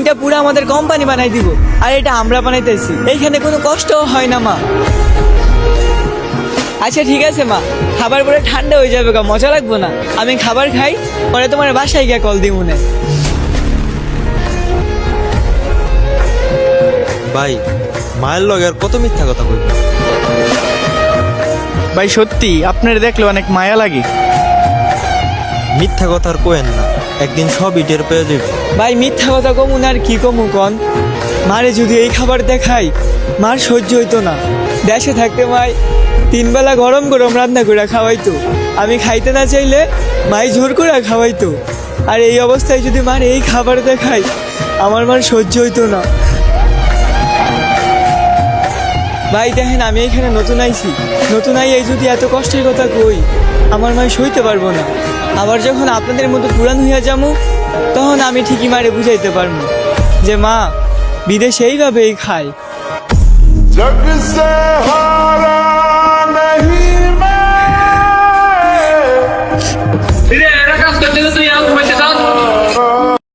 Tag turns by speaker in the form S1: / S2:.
S1: এটা পুরো আমাদের কোম্পানি বানাই দিব, আর এটা আমরা বানাইতেছি, এইখানে কোনো কষ্টও হয় না মা। আচ্ছা ঠিক আছে মা, খাবার পরে ঠান্ডা হয়ে যাবে গা, মজা লাগবো না। আমি খাবার খাই, পরে তোমার বাসায় গিয়ে কল দিব মনে।
S2: ভাই মায়ের লগে আর কত মিথ্যা কথা কইব।
S3: ভাই সত্যি আপনার দেখলে অনেক মায়া লাগে।
S2: মিথ্যা কথা আর কোয়েন না, একদিন সব ইটের পেয়ে যাবে।
S1: ভাই মিথ্যা কথা কমু না আর কি কমু কন, মারে যদি এই খাবার দেখাই মার সহ্য হইতো না। দেশে থাকতে মাই 3 বেলা গরম গরম রান্না করে খাওয়াইতো, আমি খাইতে না চাইলে মাই জোর করে খাওয়াইতো। আর এই অবস্থায় যদি মার এই খাবার দেখাই, আমার মার সহ্য হইতো না। ভাই দেখেন আমি এখানে নতুন আইছি, নতুন এই যদি এত কষ্টের কথা কই, আমার মায় সইতে পারবো না। আবার যখন আপনাদের মতো পুরান হইয়া যাবো, তখন আমি ঠিকই মারে বুঝাইতে পারবো যে মা বিদেশে এইভাবেই খায়।
S4: जग से हार